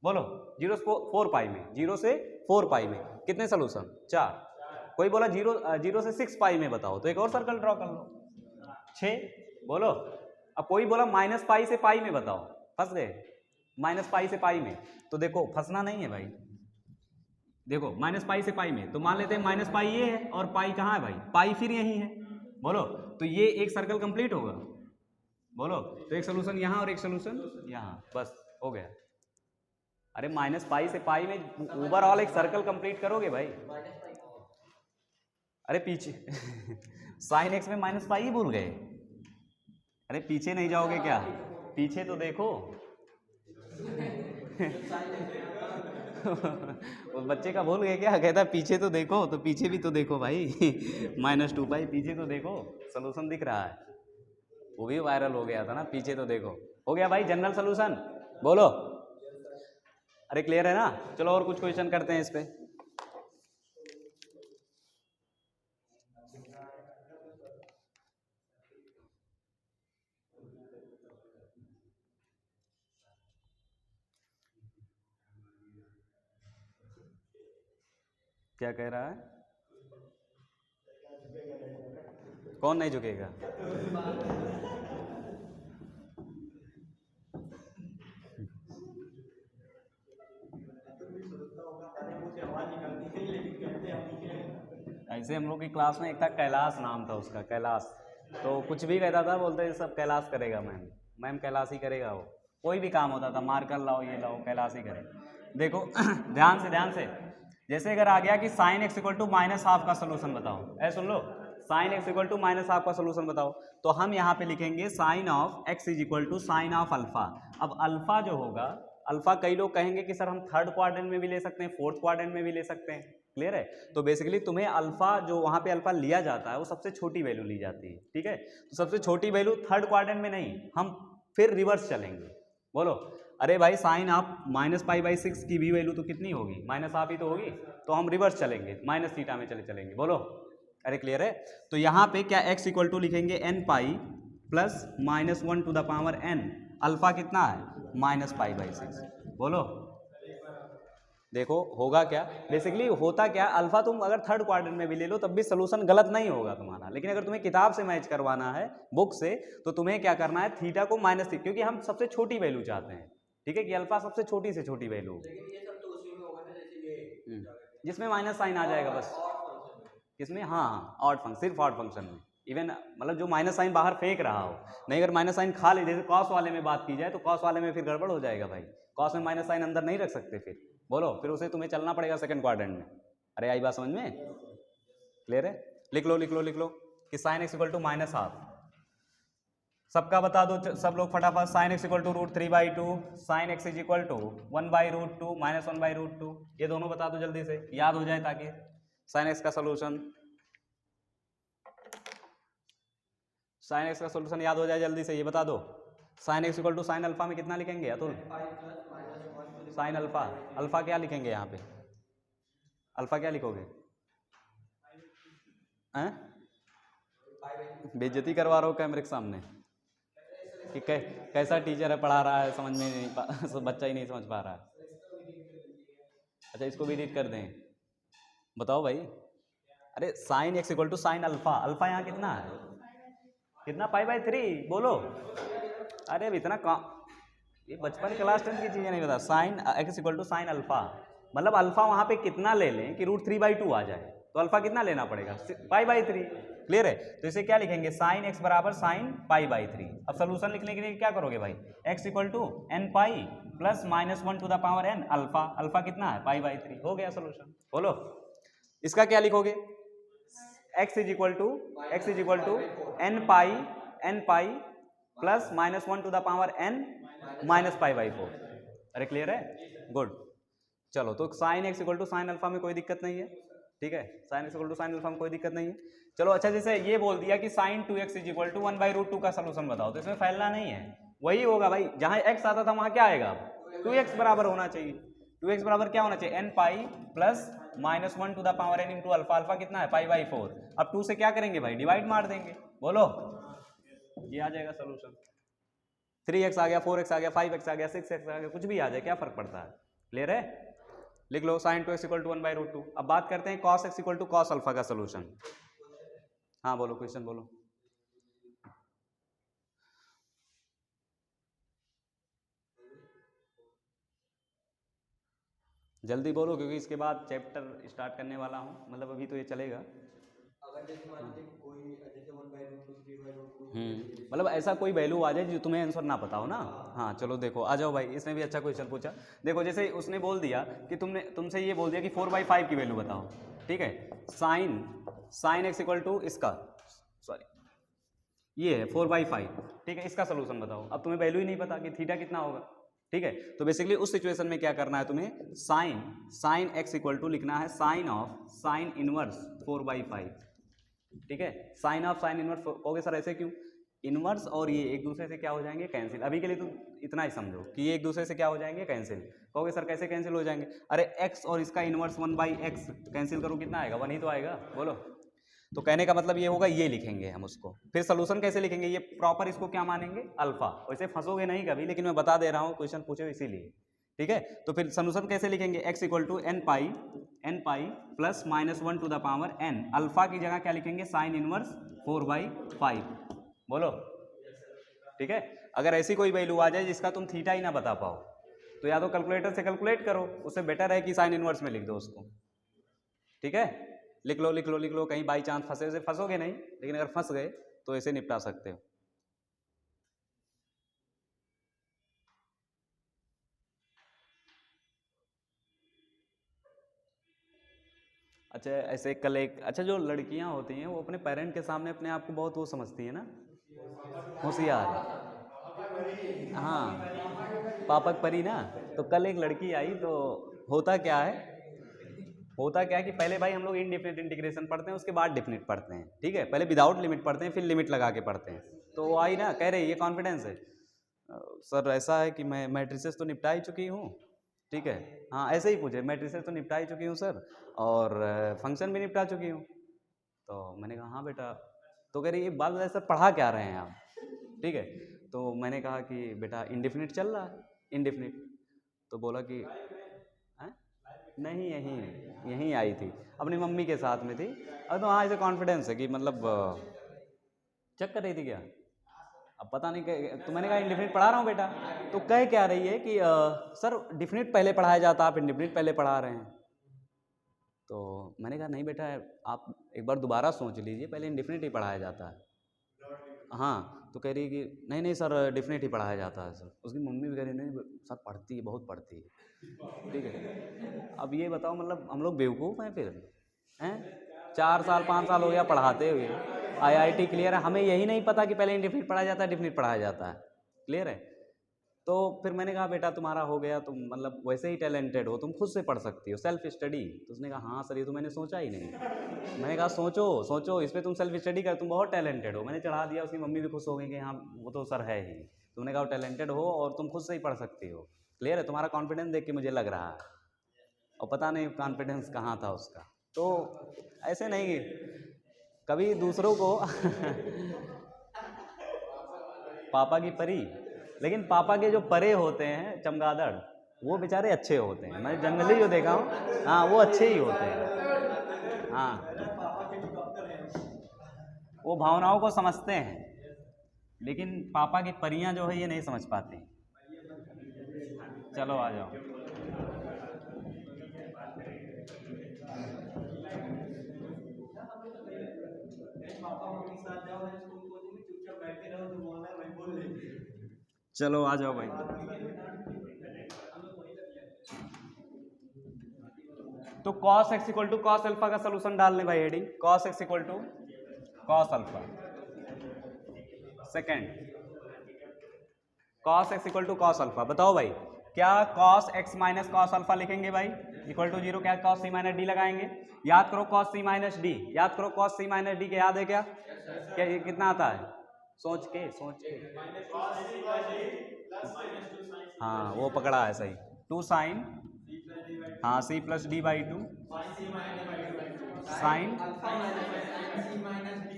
बोलो 0 से 4 पाई में, 0 से 4 पाई में कितने सोल्यूशन, 4। कोई बोला 0 से 6 पाई में बताओ, तो एक और सर्कल ड्रॉ कर लो, 6। बोलो अब कोई बोला माइनस पाई से पाई में बताओ, फंस गए, माइनस पाई से पाई में, तो देखो फंसना नहीं है भाई, देखो माइनस पाई से पाई में, तो मान लेते हैं माइनस पाई ये है और पाई कहाँ है भाई, पाई फिर यही है। बोलो तो ये एक सर्कल कंप्लीट होगा। बोलो तो एक सोल्यूशन यहाँ और एक सोल्यूशन यहाँ, बस हो गया। अरे माइनस पाई से पाई में ओवरऑल एक सर्कल कंप्लीट करोगे भाई, अरे पीछे साइन एक्स में माइनस पाई ही भूल गए, अरे पीछे नहीं जाओगे क्या, पीछे तो देखो उस बच्चे का भूल गए क्या, कहता पीछे तो देखो, तो पीछे भी तो देखो भाई -2 पाई पीछे तो देखो, सोल्यूशन दिख रहा है, वो भी वायरल हो गया था ना, पीछे तो देखो, हो गया भाई जनरल सोल्यूशन। बोलो अरे क्लियर है ना। चलो और कुछ क्वेश्चन करते हैं इस पे। क्या कह रहा है? कौन नहीं झुकेगा? ऐसे हम लोग की क्लास में एक था कैलाश, नाम था उसका, कैलाश। तो कुछ भी कहता था, बोलते सब कैलाश करेगा, मैम मैम कैलाश ही करेगा। वो कोई भी काम होता था, मार्कर लाओ, ये लाओ, कैलाश ही करेगा। देखो ध्यान से जैसे अगर आ गया कि sine x equal to minus half का सोल्यूशन बताओ, ऐसे सुन लो, sine x equal to minus half का सोल्यूशन बताओ, तो हम यहाँ पे लिखेंगे sine of x is equal to sine of alpha. अब अल्फा जो होगा, अल्फा कई लोग कहेंगे कि सर हम थर्ड क्वाड्रेंट में भी ले सकते हैं, फोर्थ क्वाड्रेंट में भी ले सकते हैं, क्लियर है? तो बेसिकली तुम्हें अल्फा जो वहाँ पे अल्फा लिया जाता है वो सबसे छोटी वैल्यू ली जाती है, ठीक है? तो सबसे छोटी वैल्यू थर्ड क्वाड्रेंट में नहीं, हम फिर रिवर्स चलेंगे। बोलो, अरे भाई साइन आप माइनस पाई बाई 6 की भी वैल्यू तो कितनी होगी, माइनस हाफ ही तो होगी, तो हम रिवर्स चलेंगे, माइनस थीटा में चलेंगे। बोलो, अरे क्लियर है? तो यहाँ पे क्या x इक्वल टू लिखेंगे n pi plus minus 1 to the power n, alpha कितना है माइनस पाई बाई 6। बोलो, देखो होगा क्या, बेसिकली होता क्या, अल्फा तुम अगर थर्ड क्वाड्रेंट में भी ले लो तब भी सोल्यूशन गलत नहीं होगा तुम्हारा, लेकिन अगर तुम्हें किताब से मैच करवाना है, बुक से, तो तुम्हें क्या करना है, थीटा को माइनस, क्योंकि हम सबसे छोटी वैल्यू चाहते हैं, ठीक है, कि अल्फा सबसे छोटी से छोटी वैल्यू, जिसमें माइनस साइन आ जाएगा बस, किसमें, हाँ ऑड फंक्शन, सिर्फ ऑड फंक्शन में, इवन मतलब जो माइनस साइन बाहर फेंक रहा हो, नहीं अगर माइनस साइन खा ले, जैसे कॉस वाले में बात की जाए तो कॉस वाले में फिर गड़बड़ हो जाएगा भाई, कॉस में माइनस साइन अंदर नहीं रख सकते फिर। बोलो, फिर उसे तुम्हें चलना पड़ेगा सेकंड क्वाड्रेंट में। अरे आई बात समझ में, क्लियर है? लिख लो कि sine x equal to minus half, सबका बता दो सब लोग फटाफट, sine x equal to √3/2, sine x is equal to 1/√2 minus 1/√2, ये दोनों बता दो जल्दी से, याद हो जाए ताकि साइन एक्स का सोल्यूशन, साइन एक्स का सोल्यूशन याद हो जाए जल्दी से, ये बता दो। Sine x equal to sine alpha में कितना लिखेंगे अतुल? साइन अल्फा, अल्फा क्या लिखेंगे यहाँ पे, अल्फा क्या लिखोगे? बेइज्जती करवा रहा हो कैमरे के सामने कि कैसा टीचर है, पढ़ा रहा है, समझ में नहीं बच्चा ही नहीं समझ पा रहा है। अच्छा इसको भी रीड कर दें, बताओ भाई। अरे sine x equal to sine alpha, alpha यहाँ कितना है, कितना π/3, बोलो। अरे अब इतना काम, ये बचपन क्लास 10 की चीज़ें नहीं बता। Sine x equal to sine alpha, मतलब अल्फा वहाँ पे कितना ले लें कि √3/2 आ जाए, तो अल्फा कितना लेना पड़ेगा, π/3, क्लियर है? तो इसे क्या लिखेंगे, साइन एक्स बराबर साइन π/3। अब सोल्यूशन लिखने के लिए क्या करोगे भाई, x equal to n pi plus minus 1 to the power n alpha, alpha कितना है π/3, हो गया सोल्यूशन। बोलो, इसका क्या लिखोगे, x is equal to n pi plus minus 1 to the power n minus π/4। अरे क्लियर है, गुड। चलो तो sine x equal to sine alpha में कोई दिक्कत नहीं है, ठीक है, sine x equal to sine alpha में कोई दिक्कत नहीं है। चलो अच्छा, जैसे ये बोल दिया कि sign 2x is equal to 1/√2 का सोल्यूशन बताओ, तो इसमें फैलना नहीं है, वही होगा भाई, जहां x आता था वहां क्या आएगा, 2x बराबर होना चाहिए। 2x बराबर क्या होना चाहिए, n pi plus minus 1 to the power n into alpha, alpha कितना है π/4। अब 2 से क्या करेंगे भाई, डिवाइड मार देंगे। बोलो, ये आ जाएगा सोल्यूशन। 3x आ गया, 4x आ गया, 5x आ गया, 6x आ गया, कुछ भी आ जाए, क्या फर्क पड़ता है, क्लियर है? लिख लो साइन 2x इक्वल टू 1/√2। अब बात करते हैं cos x equal to cos alpha का सोल्यूशन। हाँ बोलो, क्वेश्चन बोलो, जल्दी बोलो, क्योंकि इसके बाद चैप्टर स्टार्ट करने वाला हूँ, मतलब अभी तो ये चलेगा। मतलब ऐसा कोई वैल्यू आ जाए जो तुम्हें आंसर ना पता हो ना। हाँ चलो देखो, आ जाओ भाई, इसने भी अच्छा क्वेश्चन पूछा। देखो जैसे उसने बोल दिया कि तुमसे ये बोल दिया कि 4/5 की वैल्यू बताओ, ठीक है, साइन एक्स इक्वल टू इसका, सॉरी ये है 4/5, ठीक है, इसका सोल्यूशन बताओ। अब तुम्हें वैल्यू ही नहीं पता कि थीटा कितना होगा, ठीक है, तो बेसिकली उस सिचुएशन में क्या करना है तुम्हें, साइन एक्स इक्वल टू लिखना है साइन ऑफ साइन इनवर्स 4/5, ठीक है, साइन ऑफ साइन इनवर्स। कहोगे सर ऐसे क्यों, इनवर्स और ये एक दूसरे से क्या हो जाएंगे, कैंसिल। अभी के लिए तुम इतना ही समझो कि ये एक दूसरे से क्या हो जाएंगे, कैंसिल। कहोगे सर कैसे कैंसिल हो जाएंगे, अरे x और इसका इनवर्स 1/x कैंसिल करो, कितना आएगा, 1 ही तो आएगा। बोलो, तो कहने का मतलब ये होगा, ये लिखेंगे हम उसको। फिर सोल्यूशन कैसे लिखेंगे, ये प्रॉपर इसको क्या मानेंगे, अल्फा। वैसे फंसोगे नहीं कभी, लेकिन मैं बता दे रहा हूँ, क्वेश्चन पूछे इसीलिए ठीक है। तो फिर सोल्यूशन कैसे लिखेंगे, x equal to n pi plus -1 to the power n, alpha की जगह क्या लिखेंगे, साइन इनवर्स 4/5। बोलो, ठीक है। अगर ऐसी कोई वैल्यू आ जाए जिसका तुम थीटा ही ना बता पाओ, तो या तो कैलकुलेटर से कैलकुलेट करो, उससे बेटर है कि साइन इनवर्स में लिख दो उसको, ठीक है। लिख लो लिख लो लिख लो, कहीं बाई चांस फंसे से, फंसोगे नहीं, लेकिन अगर फंस गए तो ऐसे निपटा सकते हो। अच्छा, ऐसे कल एक, अच्छा जो लड़कियां होती हैं वो अपने पेरेंट के सामने अपने आप को बहुत वो समझती है ना, होशियार, हाँ, पापक परी ना। तो कल एक लड़की आई, तो होता क्या है, होता क्या है कि पहले भाई हम लोग इनडिफिनिट इंटीग्रेशन पढ़ते हैं, उसके बाद डिफिनिट पढ़ते हैं, ठीक है। पहले विदाउट लिमिट पढ़ते हैं, फिर लिमिट लगा के पढ़ते हैं। तो वो आई ना, कह रही, ये कॉन्फिडेंस है, सर ऐसा है कि मैं मैट्रिसेस तो निपटा ही चुकी हूँ, ठीक है, हाँ ऐसे ही पूछे, मैट्रिसेस तो निपटा ही चुकी हूँ सर, और फंक्शन भी निपटा चुकी हूँ। तो मैंने कहा हाँ बेटा, तो कह रही एक बात बताइए सर, पढ़ा क्या रहे हैं आप, ठीक है। तो मैंने कहा कि बेटा इंडिफिनिट चल रहा है, इंडिफिनिट। तो बोला कि हैं? नहीं, यहीं यहीं आई थी, अपनी मम्मी के साथ में थी। अब तो हाँ, ऐसे कॉन्फिडेंस है कि मतलब चेक कर रही थी क्या, अब पता नहीं, तो मैंने कहा इंडिफिनिट पढ़ा रहा हूँ बेटा। तो कह क्या रही है कि सर डिफिनिट पहले पढ़ाया जाता, आप इंडिफिनिट पहले पढ़ा रहे हैं। तो मैंने कहा नहीं बेटा, आप एक बार दोबारा सोच लीजिए, पहले इंडिफिनिट ही पढ़ाया जाता है। हाँ, तो कह रही है कि नहीं नहीं सर, डेफिनेट ही पढ़ाया जाता है सर। उसकी मम्मी भी कह रही नहीं सर, पढ़ती है, बहुत पढ़ती है, ठीक है। अब ये बताओ, मतलब हम लोग बेवकूफ़ हैं फिर, हैं? 4 साल 5 साल हो गया पढ़ाते हुए, आईआईटी क्लियर है, हमें यही नहीं पता कि पहले इंडिफिनिट पढ़ाया जाता है, डिफिनिट पढ़ाया जाता है, क्लियर है। तो फिर मैंने कहा बेटा तुम्हारा हो गया, तुम मतलब वैसे ही टैलेंटेड हो, तुम खुद से पढ़ सकती हो, सेल्फ स्टडी। तो उसने कहा हाँ सर, ये तो मैंने सोचा ही नहीं। मैंने कहा सोचो सोचो, इस पर तुम सेल्फ स्टडी कर, तुम बहुत टैलेंटेड हो। मैंने चढ़ा दिया, उसकी मम्मी भी खुश हो गई कि हाँ वो तो सर है ही। तुमने कहा टैलेंटेड हो और तुम खुद से ही पढ़ सकती हो, क्लियर है। तुम्हारा कॉन्फिडेंस देख के मुझे लग रहा है, और पता नहीं कॉन्फिडेंस कहाँ था उसका। तो ऐसे नहीं, कभी दूसरों को पापा की परी, लेकिन पापा के जो परे होते हैं चमगादड़, वो बेचारे अच्छे होते हैं, मैं जनरली जो देखा हूँ, हाँ वो अच्छे ही होते हैं, हाँ वो भावनाओं को समझते हैं, लेकिन पापा की परियां जो है ये नहीं समझ पाती। चलो आ जाओ। चलो आ जाओ भाई। तो cos x equal to cos alpha का सोल्यूशन डालने भाई, heading cos x equal to cos alpha. Second, cos x equal to cos alpha. बताओ भाई, क्या cos x minus cos alpha लिखेंगे भाई, इक्वल टू 0, क्या cos c माइनस डी लगाएंगे। याद करो cos c माइनस डी, याद करो cos c माइनस डी के, याद है क्या, क्या ये कितना आता है, सोच के सोच के, हाँ वो पकड़ा है सही, 2 साइन, हाँ c plus D by 2 sine,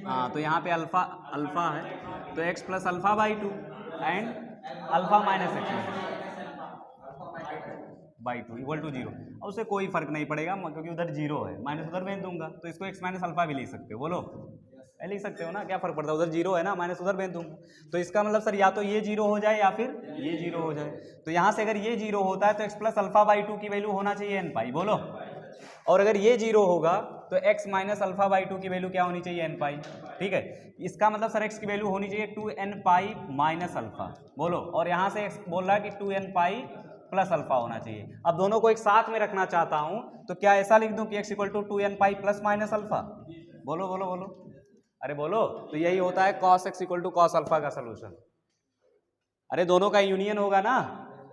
हाँ तो यहाँ पे अल्फा, अल्फा है तो x plus alpha by 2 and alpha minus x by 2 equal to 0। और उससे कोई फर्क नहीं पड़ेगा क्योंकि उधर 0 है, माइनस उधर भेज दूंगा, तो इसको x माइनस अल्फा भी लिख सकते हो। बोलो, लिख सकते हो ना, क्या फर्क पड़ता है, उधर 0 है ना, माइनस उधर भेज दूंगा। तो इसका मतलब सर या तो ये 0 हो जाए या फिर ये 0 हो जाए। तो यहाँ से अगर ये 0 होता है तो x प्लस अल्फा बाई 2 की वैल्यू होना चाहिए n पाई। बोलो, और अगर ये 0 होगा तो x माइनस अल्फा बाई 2 की वैल्यू क्या होनी चाहिए, n पाई। ठीक है, इसका मतलब सर x की वैल्यू होनी चाहिए 2n पाई माइनस अल्फा। बोलो, और यहाँ से x बोल रहा है कि 2n पाई प्लस अल्फा होना चाहिए। अब दोनों को एक साथ में रखना चाहता हूं, तो क्या ऐसा लिख दूं कि x equal to 2n pi plus minus alpha. बोलो बोलो बोलो, अरे बोलो, तो यही होता है cos x equal to cos alpha का सोल्यूशन। अरे दोनों का यूनियन होगा ना,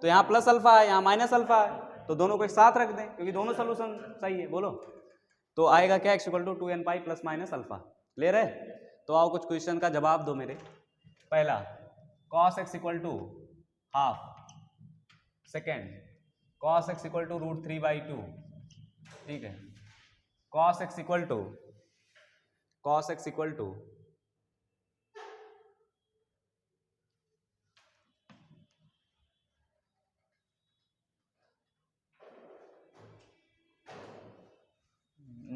तो यहाँ प्लस अल्फा है, यहाँ माइनस अल्फा है, तो दोनों को एक साथ रख दें क्योंकि दोनों सोल्यूशन सही है। बोलो, तो आएगा क्या, x equal to 2n pi plus minus alpha. Clear है। तो आओ कुछ क्वेश्चन का जवाब दो मेरे। पहला, cos x equal to half. Second, cos x equal to √3/2। ठीक है, cos x equal to, cos x equal to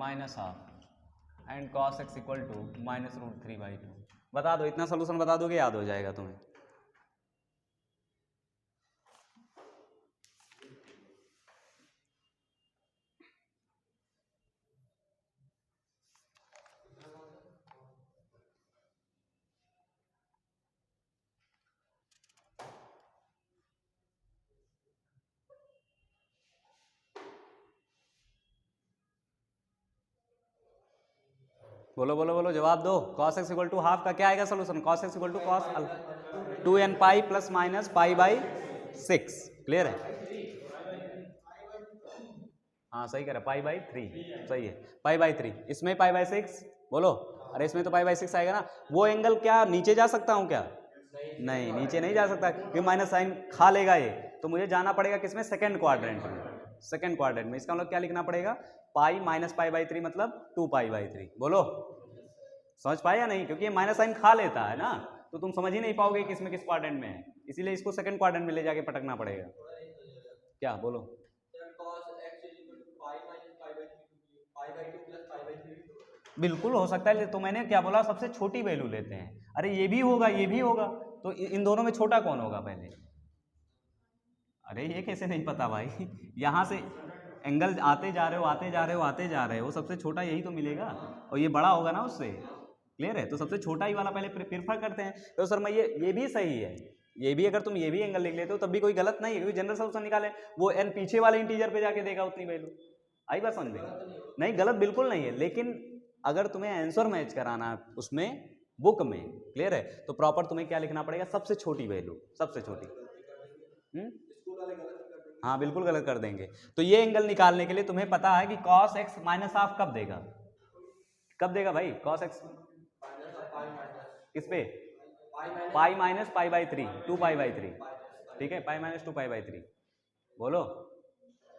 minus half and cos x equal to -√3/2। बता दो, इतना सोल्यूशन बता दोगे याद हो जाएगा तुम्हें। बोलो बोलो बोलो, जवाब दो। cos x equal to half का क्या आएगा solution? cos x equal to cos 2n pi plus minus pi by 6। Clear है? हाँ सही कह रहा, पाई बाई 3 सही है, पाई बाई 3। इसमें पाई बाई 6 बोलो। अरे इसमें तो पाई बाई 6 आएगा ना। वो एंगल क्या नीचे जा सकता हूँ क्या? नहीं, नीचे नहीं जा सकता क्योंकि माइनस साइन खा लेगा ये। तो मुझे जाना पड़ेगा किसमें? सेकंड क्वाड्रेंट में। सेकंड क्वाड्रेंट में इसका मतलब क्या लिखना पड़ेगा? पाई माइनस पाई बाई 3 मतलब 2 पाई बाई 3। बोलो समझ पाए या नहीं? क्योंकि ये माइनस साइन खा लेता है ना, तो तुम समझ ही नहीं पाओगे कि इसमें किस क्वाड्रेंट में है, इसीलिए इसको सेकंड क्वाड्रेंट में ले जाके पटकना पड़ेगा। क्या बोलो? बिल्कुल हो सकता है, तो मैंने क्या बोला? सबसे छोटी वैल्यू लेते हैं। अरे ये भी होगा, ये भी होगा, तो इन दोनों में छोटा कौन होगा पहले? अरे ये कैसे नहीं पता भाई? यहाँ से एंगल आते जा रहे हो, आते जा रहे हो, आते जा रहे हो, सबसे छोटा यही तो मिलेगा और ये बड़ा होगा ना उससे। क्लियर है? तो सबसे छोटा ही वाला पहले प्रेफर करते हैं। तो सर मैं ये भी सही है, ये भी अगर तुम ये भी एंगल लिख लेते हो तब भी कोई गलत नहीं है, क्योंकि जनरल सोल्यूशन निकाले वो एन पीछे वाले इंटीजर पे जाके देगा उतनी वैल्यू। आई बात समझ में? नहीं गलत बिल्कुल नहीं है, लेकिन अगर तुम्हें आंसर मैच कराना है उसमें बुक में, क्लियर है, तो प्रॉपर तुम्हें क्या लिखना पड़ेगा? सबसे छोटी वैल्यू, सबसे छोटी। हाँ बिल्कुल गलत कर देंगे। तो ये एंगल निकालने के लिए तुम्हें पता है कि cos x माइनस हाफ कब देगा? कब देगा भाई cos x? किस पे? Pi minus pi by 3, 2 pi by 3। ठीक है, पाई माइनस 2 पाई बाई 3। बोलो।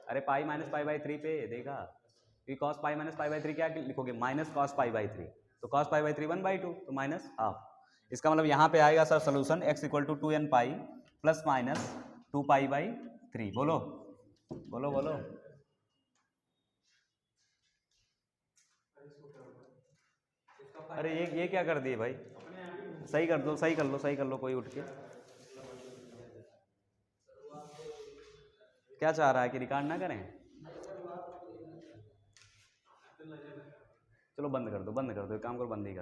अरे पाई माइनस पाई बाई 3 पे देगा, क्योंकि cos pi minus pi by 3 क्या लिखोगे? Minus cos pi by 3। तो cos पाई बाई 3 1/2, तो माइनस हाफ। इसका मतलब यहाँ पे आएगा sir solution x equal to 2n pi plus minus 2 pi by 3। बोलो बोलो बोलो। अरे ये क्या कर दिए भाई? सही कर दो, सही कर लो, सही कर लो, कोई उठ के। क्या चाह रहा है कि रिकॉर्ड ना करें? चलो बंद कर दो, बंद कर दो, काम करो, बंद ही कर।